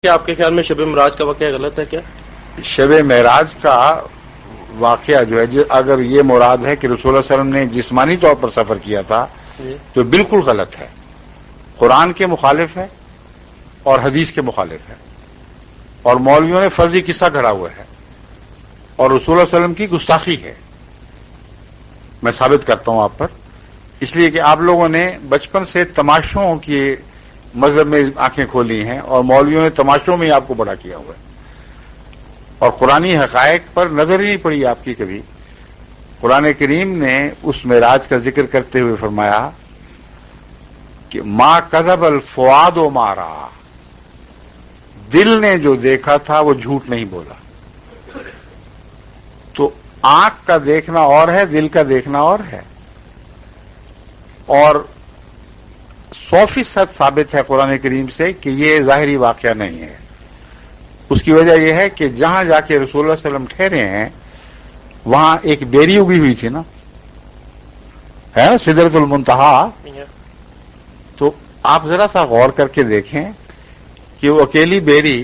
کیا آپ کے خیال میں شب معراج کا واقعہ غلط ہے کیا؟ شب معراج کا واقعہ جو ہے اگر یہ مراد ہے کہ رسول اللہ علیہ وسلم نے جسمانی طور پر سفر کیا تھا تو بالکل غلط ہے، قرآن کے مخالف ہے اور حدیث کے مخالف ہے، اور مولویوں نے فرضی قصہ گھڑا ہوا ہے اور رسول اللہ علیہ وسلم کی گستاخی ہے۔ میں ثابت کرتا ہوں آپ پر، اس لیے کہ آپ لوگوں نے بچپن سے تماشوں کی مذہب میں آنکھیں کھولی ہیں اور مولویوں نے تماشوں میں آپ کو بڑا کیا ہوا ہے، اور قرآنی حقائق پر نظر ہی نہیں پڑی آپ کی کبھی۔ قرآن کریم نے اس معراج کا ذکر کرتے ہوئے فرمایا کہ ما کذب الفؤاد ما رأى، دل نے جو دیکھا تھا وہ جھوٹ نہیں بولا۔ تو آنکھ کا دیکھنا اور ہے، دل کا دیکھنا اور ہے، اور 100% ثابت ہے قرآن کریم سے کہ یہ ظاہری واقعہ نہیں ہے۔ اس کی وجہ یہ ہے کہ جہاں جا کے رسول اللہ صلی اللہ علیہ وسلم ٹھہرے ہیں وہاں ایک بیری اگی ہوئی تھی نا، ہے نا، سدرۃ المنتہا۔ تو آپ ذرا سا غور کر کے دیکھیں کہ وہ اکیلی بیری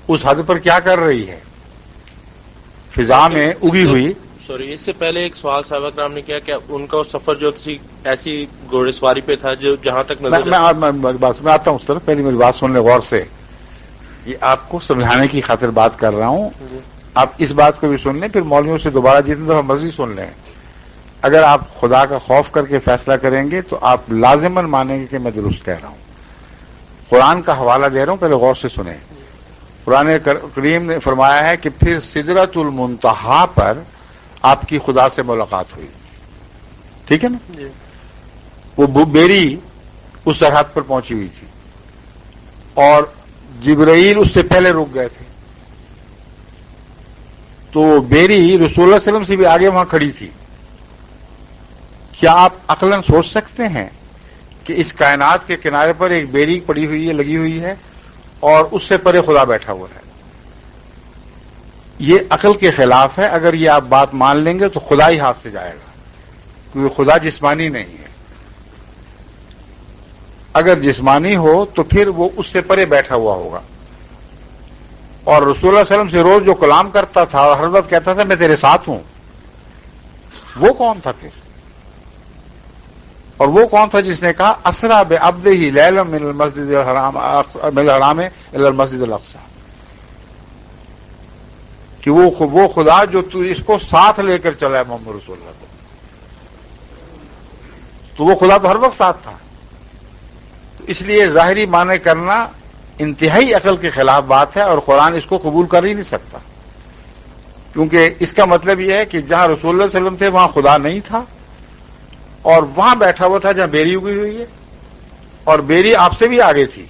اس حد پر کیا کر رہی ہے، فضا میں اگی ہوئی۔ سوری، اس سے پہلے ایک سوال صحابہ کرام نے کیا کہ ان کا سفر جو کسی ایسی گھوڑے سواری پہ تھا جو جہاں تک نظر میں آتا ہوں اس طرح، پہلی میری بات سن لیں غور سے، یہ آپ کو سمجھانے کی خاطر بات کر رہا ہوں۔ آپ اس بات کو بھی سن لیں، پھر مولویوں سے دوبارہ جتنی دفعہ مرضی سن لیں۔ اگر آپ خدا کا خوف کر کے فیصلہ کریں گے تو آپ لازماً مانیں گے کہ میں درست کہہ رہا ہوں۔ قرآن کا حوالہ دے رہا ہوں، پہلے غور سے سنیں۔ قرآن کریم نے فرمایا ہے کہ پھر سدرۃ المنتہا پر آپ کی خدا سے ملاقات ہوئی، ٹھیک ہے نا؟ وہ بیری اس سرحد پر پہنچی ہوئی تھی اور جبرائیل اس سے پہلے رک گئے تھے، تو بیری رسول اللہ علیہ وسلم سے بھی آگے وہاں کھڑی تھی۔ کیا آپ عقلاً سوچ سکتے ہیں کہ اس کائنات کے کنارے پر ایک بیری پڑی ہوئی ہے، لگی ہوئی ہے، اور اس سے پرے خدا بیٹھا ہوا ہے؟ یہ عقل کے خلاف ہے۔ اگر یہ آپ بات مان لیں گے تو خدا ہی ہاتھ سے جائے گا، کیونکہ خدا جسمانی نہیں ہے۔ اگر جسمانی ہو تو پھر وہ اس سے پرے بیٹھا ہوا ہوگا، اور رسول اللہ علیہ وسلم سے روز جو کلام کرتا تھا اور ہر وقت کہتا تھا میں تیرے ساتھ ہوں، وہ کون تھا پھر؟ اور وہ کون تھا جس نے کہا اسرا بعبدہ لیلا من المسجد الحرام الی المسجد الاقصی، کہ وہ خدا جو تو اس کو ساتھ لے کر چلا ہے محمد رسول اللہ کو، تو وہ خدا تو ہر وقت ساتھ تھا۔ تو اس لیے ظاہری معنی کرنا انتہائی عقل کے خلاف بات ہے، اور قرآن اس کو قبول کر ہی نہیں سکتا، کیونکہ اس کا مطلب یہ ہے کہ جہاں رسول اللہ صلی اللہ علیہ وسلم تھے وہاں خدا نہیں تھا، اور وہاں بیٹھا ہوا تھا جہاں بیری اگی ہوئی ہے، اور بیری آپ سے بھی آگے تھی،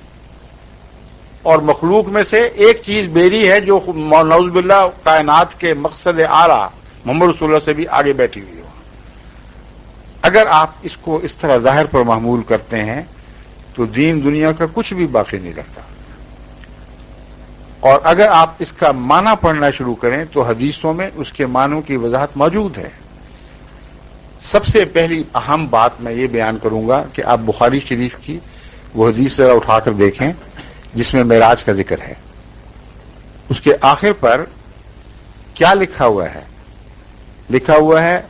اور مخلوق میں سے ایک چیز بیری ہے جو نعوذ باللہ کائنات کے مقصد اعلیٰ محمد رسول اللہ سے بھی آگے بیٹھی ہوئی ہے۔ اگر آپ اس کو اس طرح ظاہر پر محمول کرتے ہیں تو دین دنیا کا کچھ بھی باقی نہیں رہتا، اور اگر آپ اس کا معنی پڑھنا شروع کریں تو حدیثوں میں اس کے معنوں کی وضاحت موجود ہے۔ سب سے پہلی اہم بات میں یہ بیان کروں گا کہ آپ بخاری شریف کی وہ حدیث ذرا اٹھا کر دیکھیں جس میں معراج کا ذکر ہے۔ اس کے آخر پر کیا لکھا ہوا ہے؟ لکھا ہوا ہے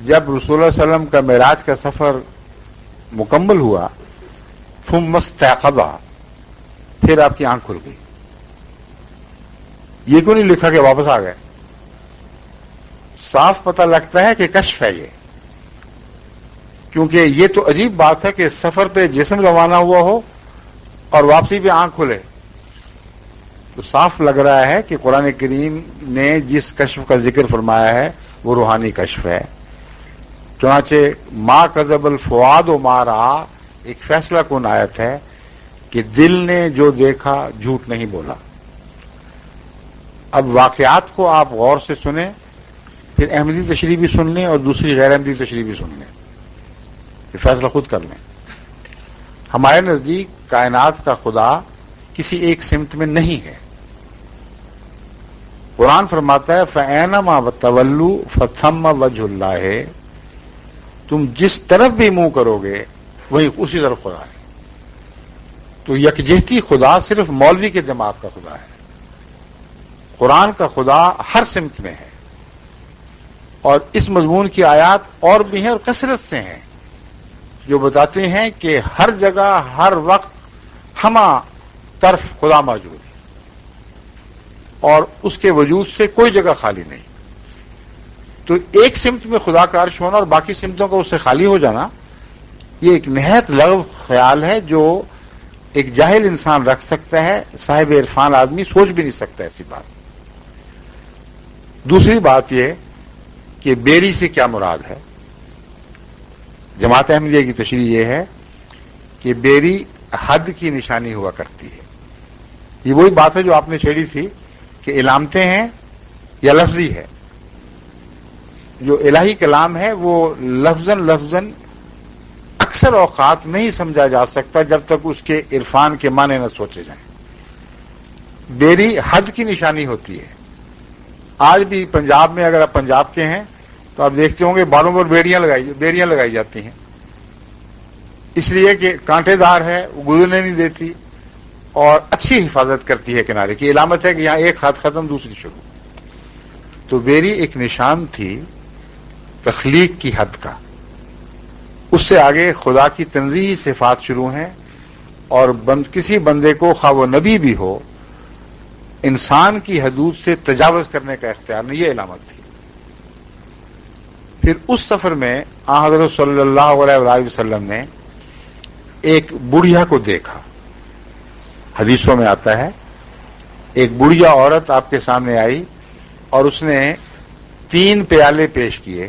جب رسول اللہ صلی اللہ علیہ وسلم کا معراج کا سفر مکمل ہوا ثم استيقظ، پھر آپ کی آنکھ کھل گئی۔ یہ کیوں نہیں لکھا کہ واپس آ گئے؟ صاف پتہ لگتا ہے کہ کشف ہے یہ، کیونکہ یہ تو عجیب بات ہے کہ سفر پہ جسم روانہ ہوا ہو اور واپسی پہ آنکھ کھلے۔ تو صاف لگ رہا ہے کہ قرآن کریم نے جس کشف کا ذکر فرمایا ہے وہ روحانی کشف ہے۔ چنانچہ ما کذب الفؤاد ما رأى ایک فیصلہ کن آیت ہے کہ دل نے جو دیکھا جھوٹ نہیں بولا۔ اب واقعات کو آپ غور سے سنیں، پھر احمدی تشریح بھی سن لیں اور دوسری غیر احمدی تشریح بھی سن لیں، یہ فیصلہ خود کر لیں۔ ہمارے نزدیک کائنات کا خدا کسی ایک سمت میں نہیں ہے۔ قرآن فرماتا ہے فَأَيْنَمَا تَوَلُّوا فَثَمَّ وَجْهُ اللَّهِ، تم جس طرف بھی منہ کرو گے وہی اسی طرف خدا ہے۔ تو یکجہتی خدا صرف مولوی کے دماغ کا خدا ہے. قرآن کا خدا ہر سمت میں ہے، اور اس مضمون کی آیات اور بھی ہیں اور کثرت سے ہیں جو بتاتے ہیں کہ ہر جگہ ہر وقت ہمہ طرف خدا موجود ہے، اور اس کے وجود سے کوئی جگہ خالی نہیں. تو ایک سمت میں خدا کا عرش ہونا اور باقی سمتوں کا اس سے خالی ہو جانا، یہ ایک نہایت لغو خیال ہے جو ایک جاہل انسان رکھ سکتا ہے، صاحب عرفان آدمی سوچ بھی نہیں سکتا ایسی بات. دوسری بات یہ کہ بیری سے کیا مراد ہے. جماعت احمدیہ کی تشریح یہ ہے کہ بیری حد کی نشانی ہوا کرتی ہے. یہ وہی بات ہے جو آپ نے چھیڑی تھی کہ علامتیں ہیں یا لفظی ہے. جو الہی کلام ہے وہ لفظاً اکثر اوقات نہیں سمجھا جا سکتا جب تک اس کے عرفان کے معنی نہ سوچے جائیں. بیری حد کی نشانی ہوتی ہے. آج بھی پنجاب میں اگر آپ پنجاب کے ہیں تو آپ دیکھتے ہوں گے بالوں پر بیڑیاں لگائی جاتی ہیں، اس لیے کہ کانٹے دار ہے، وہ گزرنے نہیں دیتی اور اچھی حفاظت کرتی ہے کنارے کی. علامت ہے کہ یہاں ایک ہاتھ ختم دوسری شروع. تو بیری ایک نشان تھی تخلیق کی حد کا. اس سے آگے خدا کی تنزیہی صفات شروع ہیں، اور کسی بندے کو خواہ وہ نبی بھی ہو انسان کی حدود سے تجاوز کرنے کا اختیار نہیں. یہ علامت تھی. پھر اس سفر میں آن حضرت صلی اللہ علیہ وسلم نے ایک بڑھیا کو دیکھا. حدیثوں میں آتا ہے ایک بڑھیا عورت آپ کے سامنے آئی اور اس نے 3 پیالے پیش کیے.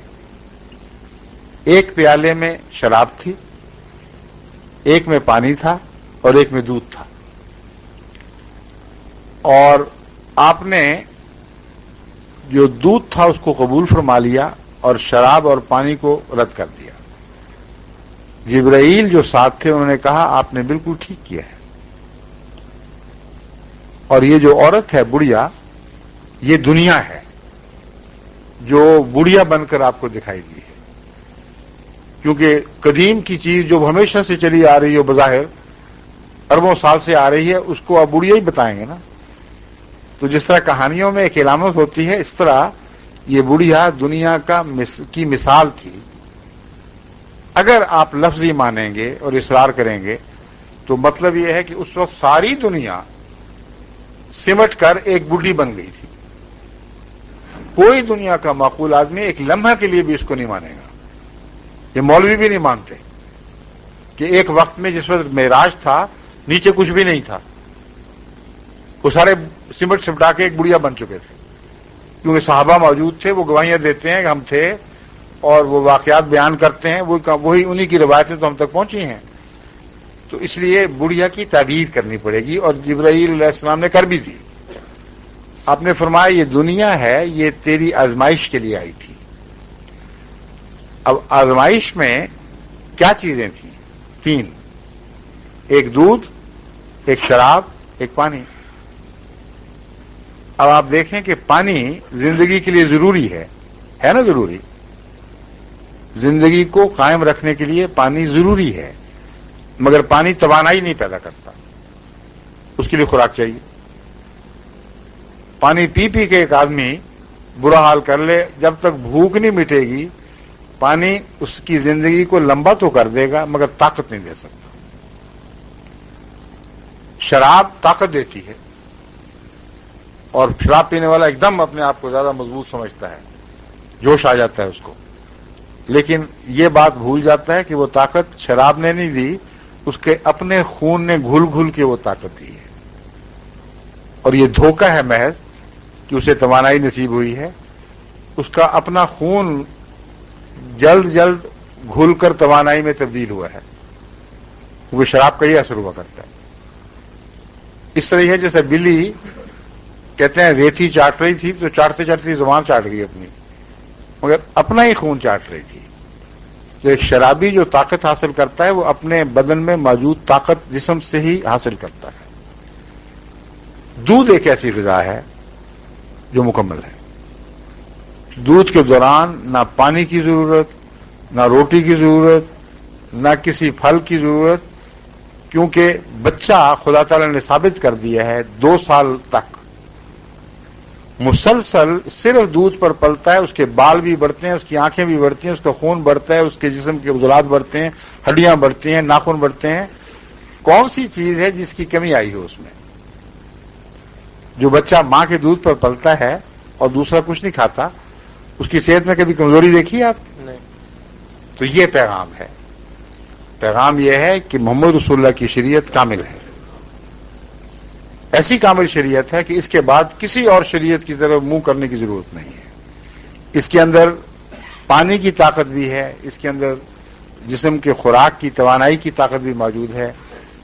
ایک پیالے میں شراب تھی، ایک میں پانی تھا اور ایک میں دودھ تھا. اور آپ نے جو دودھ تھا اس کو قبول فرما لیا اور شراب اور پانی کو رد کر دیا. جبرائیل جو ساتھ تھے انہوں نے کہا آپ نے بالکل ٹھیک کیا ہے. اور یہ جو عورت ہے بڑھیا، یہ دنیا ہے جو بڑھیا بن کر آپ کو دکھائی دی ہے. کیونکہ قدیم کی چیز جو ہمیشہ سے چلی آ رہی ہے بظاہر اربوں سال سے آ رہی ہے، اس کو آپ بڑھیا ہی بتائیں گے نا. تو جس طرح کہانیوں میں ایک علامت ہوتی ہے، اس طرح یہ بڑھیا دنیا کی مثال تھی. اگر آپ لفظی مانیں گے اور اصرار کریں گے تو مطلب یہ ہے کہ اس وقت ساری دنیا سمٹ کر ایک بڑھی بن گئی تھی. کوئی دنیا کا معقول آدمی ایک لمحہ کے لیے بھی اس کو نہیں مانے گا. یہ مولوی بھی نہیں مانتے کہ ایک وقت میں جس وقت معراج تھا نیچے کچھ بھی نہیں تھا، وہ سارے سمٹا کے ایک بڑھیا بن چکے تھے. کیونکہ صحابہ موجود تھے، وہ گواہیاں دیتے ہیں کہ ہم تھے، اور وہ واقعات بیان کرتے ہیں، وہی انہی کی روایتیں تو ہم تک پہنچی ہیں. تو اس لیے بڑھیا کی تعبیر کرنی پڑے گی، اور جبرائیل علیہ السلام نے کر بھی دی. آپ نے فرمایا یہ دنیا ہے، یہ تیری آزمائش کے لیے آئی تھی. اب آزمائش میں کیا چیزیں تھیں؟ 3، ایک دودھ، ایک شراب، ایک پانی. اب آپ دیکھیں کہ پانی زندگی کے لیے ضروری ہے نا؟ ضروری زندگی کو قائم رکھنے کے لیے پانی ضروری ہے، مگر پانی توانائی نہیں پیدا کرتا، اس کے لیے خوراک چاہیے. پانی پی کے ایک آدمی برا حال کر لے، جب تک بھوک نہیں مٹے گی پانی اس کی زندگی کو لمبا تو کر دے گا مگر طاقت نہیں دے سکتا. شراب طاقت دیتی ہے، اور شراب پینے والا ایک دم اپنے آپ کو زیادہ مضبوط سمجھتا ہے، جوش آ جاتا ہے اس کو. لیکن یہ بات بھول جاتا ہے کہ وہ طاقت شراب نے نہیں دی، اس کے اپنے خون نے گھل گھل کے وہ طاقت دی ہے. اور یہ دھوکہ ہے محض کہ اسے توانائی نصیب ہوئی ہے. اس کا اپنا خون جلد گھل کر توانائی میں تبدیل ہوا ہے، وہ شراب کا ہی اثر ہوا کرتا ہے. اس طرح ہے جیسے بلی کہتے ہیں ریتی چاٹ رہی تھی تو چاٹتے چاٹتے زبان چاٹ گئی اپنی، مگر اپنا ہی خون چاٹ رہی تھی. تو ایک شرابی جو طاقت حاصل کرتا ہے وہ اپنے بدن میں موجود طاقت جسم سے ہی حاصل کرتا ہے. دودھ ایک ایسی غذا ہے جو مکمل ہے. دودھ کے دوران نہ پانی کی ضرورت، نہ روٹی کی ضرورت، نہ کسی پھل کی ضرورت، کیونکہ بچہ خدا تعالیٰ نے ثابت کر دیا ہے 2 سال تک مسلسل صرف دودھ پر پلتا ہے، اس کے بال بھی بڑھتے ہیں، اس کی آنکھیں بھی بڑھتی ہیں، اس کا خون بڑھتا ہے، اس کے جسم کے عضلات بڑھتے ہیں، ہڈیاں بڑھتی ہیں، ناخن بڑھتے ہیں۔ کون سی چیز ہے جس کی کمی آئی ہو اس میں؟ جو بچہ ماں کے دودھ پر پلتا ہے اور دوسرا کچھ نہیں کھاتا، اس کی صحت میں کبھی کمزوری دیکھی آپ؟ نہیں۔ تو یہ پیغام ہے، پیغام یہ ہے کہ محمد رسول اللہ کی شریعت کامل ہے، ایسی کامل شریعت ہے کہ اس کے بعد کسی اور شریعت کی طرف منہ کرنے کی ضرورت نہیں ہے۔ اس کے اندر پانی کی طاقت بھی ہے، اس کے اندر جسم کے خوراک کی توانائی کی طاقت بھی موجود ہے،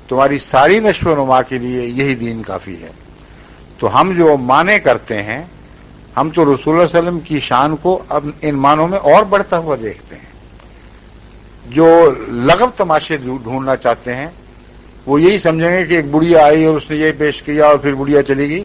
تمہاری ساری نشو و نما کے لیے یہی دین کافی ہے۔ تو ہم جو معنی کرتے ہیں، ہم تو رسول اللہ صلی اللہ علیہ وسلم کی شان کو اب ان معنوں میں اور بڑھتا ہوا دیکھتے ہیں۔ جو لغو تماشے ڈھونڈنا چاہتے ہیں وہ یہی سمجھیں گے کہ ایک بڑھیا آئی اور اس نے یہ پیش کیا اور پھر بڑھیا چلی گئی۔